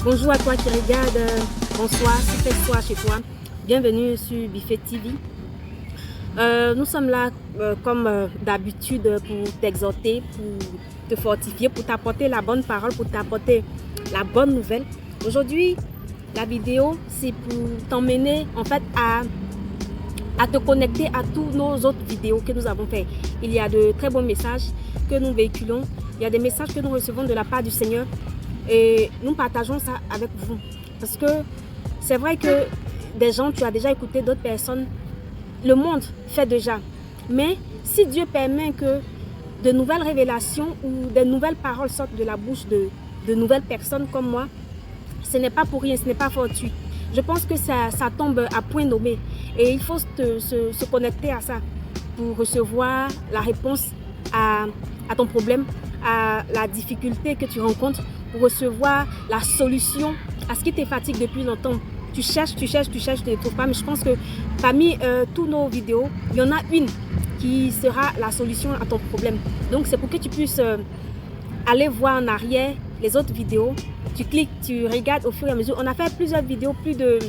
Bonjour à toi qui regarde, bonsoir, si c'est soir chez toi, bienvenue sur Buffet TV. Nous sommes là comme d'habitude pour t'exhorter, pour te fortifier, pour t'apporter la bonne parole, pour t'apporter la bonne nouvelle. Aujourd'hui, la vidéo, c'est pour t'emmener en fait à te connecter à tous nos autres vidéos que nous avons fait. Il y a de très bons messages que nous véhiculons, il y a des messages que nous recevons de la part du Seigneur. Et nous partageons ça avec vous. Parce que c'est vrai que des gens, tu as déjà écouté d'autres personnes. Le monde fait déjà. Mais si Dieu permet que de nouvelles révélations ou de nouvelles paroles sortent de la bouche de nouvelles personnes comme moi, ce n'est pas pour rien, ce n'est pas fortuit. Je pense que ça tombe à point nommé. Et il faut se connecter à ça pour recevoir la réponse à ton problème, à la difficulté que tu rencontres, pour recevoir la solution à ce qui te fatigue depuis longtemps. Tu cherches, tu ne trouves pas. Mais je pense que parmi tous nos vidéos, il y en a une qui sera la solution à ton problème. Donc c'est pour que tu puisses aller voir en arrière les autres vidéos. Tu cliques, tu regardes au fur et à mesure. On a fait plusieurs vidéos, plus de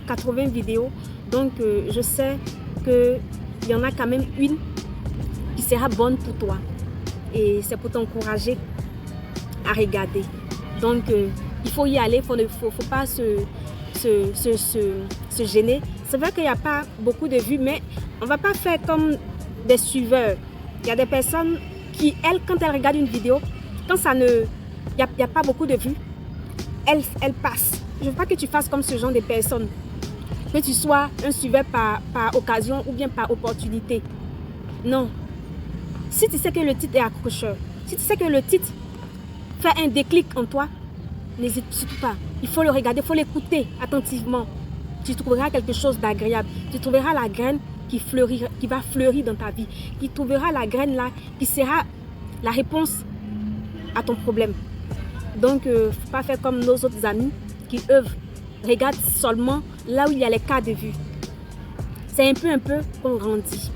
80 vidéos. Donc je sais qu'il y en a quand même une qui sera bonne pour toi. Et c'est pour t'encourager à regarder. Donc il faut y aller, il ne faut pas se gêner. C'est vrai qu'il n'y a pas beaucoup de vues, mais on ne va pas faire comme des suiveurs. Il y a des personnes qui, elles, quand elles regardent une vidéo, quand il n'y a pas beaucoup de vues, elles passent. Je ne veux pas que tu fasses comme ce genre de personnes. Que tu sois un suiveur par occasion ou bien par opportunité. Non. Si tu sais que le titre est accrocheur, si tu sais que le titre fait un déclic en toi, n'hésite surtout pas. Il faut le regarder, il faut l'écouter attentivement. Tu trouveras quelque chose d'agréable. Tu trouveras la graine qui va fleurir dans ta vie. Tu trouveras la graine là qui sera la réponse à ton problème. Donc, il ne faut pas faire comme nos autres amis qui, eux, regardent seulement là où il y a les cas de vue. C'est un peu qu'on grandit.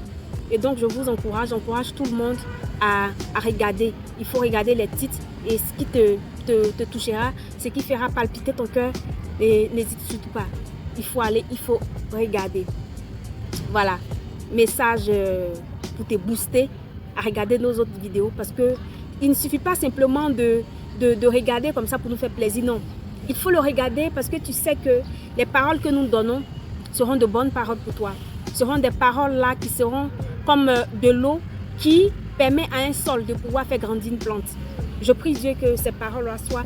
Et donc, je vous encourage, j'encourage tout le monde à regarder. Il faut regarder les titres et ce qui te touchera, ce qui fera palpiter ton cœur. Et n'hésite surtout pas. Il faut aller, il faut regarder. Voilà. Message pour te booster à regarder nos autres vidéos. Parce que il ne suffit pas simplement de regarder comme ça pour nous faire plaisir. Non. Il faut le regarder parce que tu sais que les paroles que nous donnons seront de bonnes paroles pour toi. Seront des paroles là qui seront comme de l'eau qui permet à un sol de pouvoir faire grandir une plante. Je prie Dieu que ces paroles soient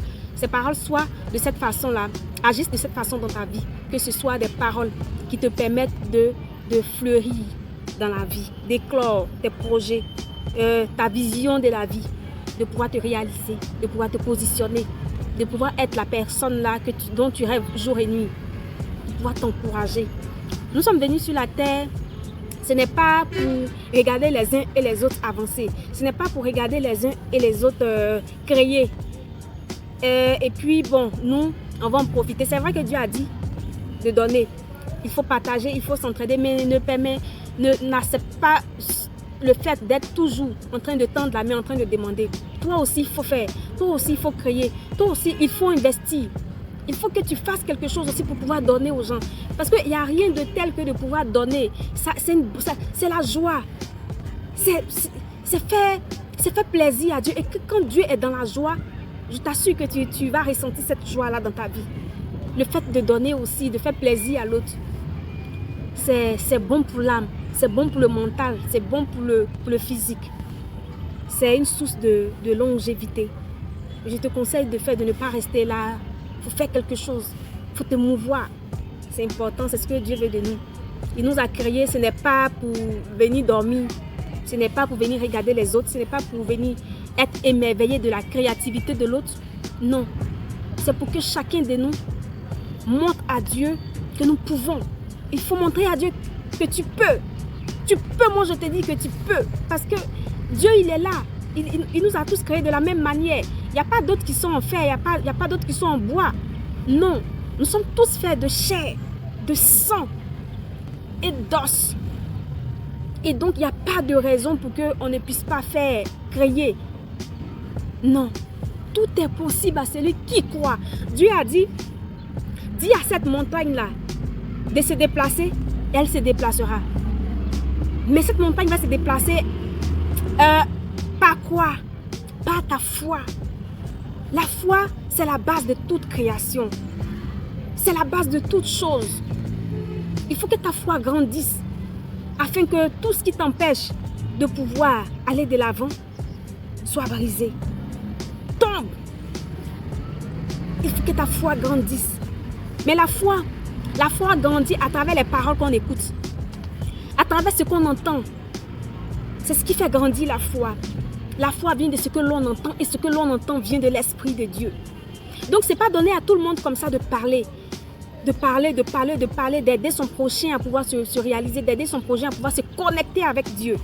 de cette façon-là, agissent de cette façon dans ta vie, que ce soit des paroles qui te permettent de fleurir dans la vie, d'éclore tes projets, ta vision de la vie, de pouvoir te réaliser, de pouvoir te positionner, de pouvoir être la personne là dont tu rêves jour et nuit, de pouvoir t'encourager. Nous sommes venus sur la terre. Ce n'est pas pour regarder les uns et les autres avancer. Ce n'est pas pour regarder les uns et les autres créer. Et puis, bon, nous, on va en profiter. C'est vrai que Dieu a dit de donner. Il faut partager, il faut s'entraider, mais n'accepte pas le fait d'être toujours en train de tendre la main, en train de demander. Toi aussi, il faut faire. Toi aussi, il faut créer. Toi aussi, il faut investir. Il faut que tu fasses quelque chose aussi pour pouvoir donner aux gens. Parce qu'il n'y a rien de tel que de pouvoir donner. C'est la joie. C'est faire plaisir à Dieu. Et que quand Dieu est dans la joie, je t'assure que tu vas ressentir cette joie-là dans ta vie. Le fait de donner aussi, de faire plaisir à l'autre, c'est bon pour l'âme. C'est bon pour le mental. C'est bon pour le physique. C'est une source de longévité. Je te conseille de ne pas rester là. Il faut faire quelque chose, il faut te mouvoir. C'est important, c'est ce que Dieu veut de nous. Il nous a créés, ce n'est pas pour venir dormir, ce n'est pas pour venir regarder les autres, ce n'est pas pour venir être émerveillé de la créativité de l'autre. Non, c'est pour que chacun de nous montre à Dieu que nous pouvons. Il faut montrer à Dieu que tu peux. Tu peux, moi je te dis que tu peux. Parce que Dieu, il est là. Il nous a tous créés de la même manière. Il n'y a pas d'autres qui sont en fer, il n'y a pas d'autres qui sont en bois. Non, nous sommes tous faits de chair, de sang et d'os. Et donc, il n'y a pas de raison pour qu'on ne puisse pas faire, créer. Non. tout est possible à celui qui croit. Dieu a dit, dis à cette montagne-là de se déplacer, elle se déplacera. Mais cette montagne va se déplacer par quoi? Par ta foi. La foi, c'est la base de toute création. C'est la base de toute chose. Il faut que ta foi grandisse afin que tout ce qui t'empêche de pouvoir aller de l'avant soit brisé. Tombe. Il faut que ta foi grandisse. Mais la foi grandit à travers les paroles qu'on écoute, à travers ce qu'on entend. C'est ce qui fait grandir la foi. La foi vient de ce que l'on entend et ce que l'on entend vient de l'Esprit de Dieu. Donc, ce n'est pas donné à tout le monde comme ça de parler, d'aider son prochain à pouvoir se réaliser, d'aider son prochain à pouvoir se connecter avec Dieu.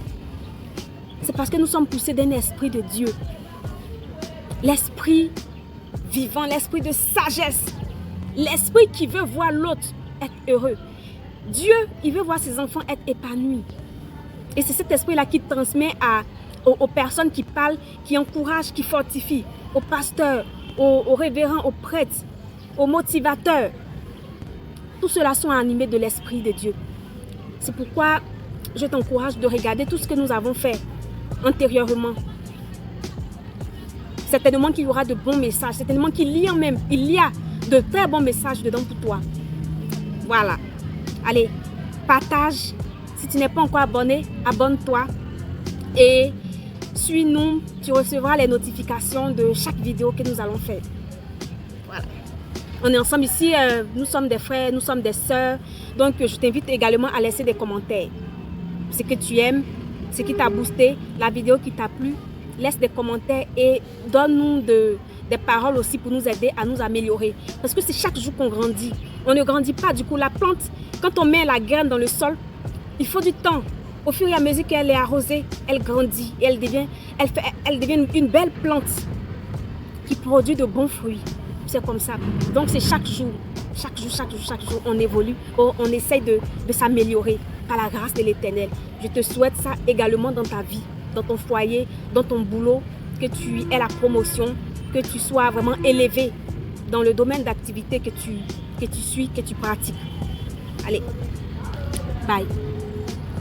C'est parce que nous sommes poussés d'un esprit de Dieu. L'esprit vivant, l'esprit de sagesse, l'esprit qui veut voir l'autre être heureux. Dieu, il veut voir ses enfants être épanouis. Et c'est cet esprit-là qui transmet aux personnes qui parlent, qui encouragent, qui fortifient, aux pasteurs, aux révérends, aux prêtres, aux motivateurs. Tous ceux-là sont animés de l'Esprit de Dieu. C'est pourquoi je t'encourage de regarder tout ce que nous avons fait antérieurement. Certainement qu'il y aura de bons messages, certainement qu'il y a de très bons messages dedans pour toi. Voilà. Allez, partage. Si tu n'es pas encore abonné, abonne-toi. Et suis-nous, tu recevras les notifications de chaque vidéo que nous allons faire. Voilà. On est ensemble ici, nous sommes des frères, nous sommes des sœurs. Donc, je t'invite également à laisser des commentaires. Ce que tu aimes, ce qui t'a boosté, la vidéo qui t'a plu. Laisse des commentaires et donne-nous des paroles aussi pour nous aider à nous améliorer. Parce que c'est chaque jour qu'on grandit. On ne grandit pas. Du coup, la plante, quand on met la graine dans le sol, il faut du temps. Au fur et à mesure qu'elle est arrosée, elle grandit et elle devient une belle plante qui produit de bons fruits. C'est comme ça. Donc, c'est chaque jour, on évolue, on essaye de s'améliorer par la grâce de l'Éternel. Je te souhaite ça également dans ta vie, dans ton foyer, dans ton boulot, que tu aies la promotion, que tu sois vraiment élevé dans le domaine d'activité que tu suis, que tu pratiques. Allez, bye.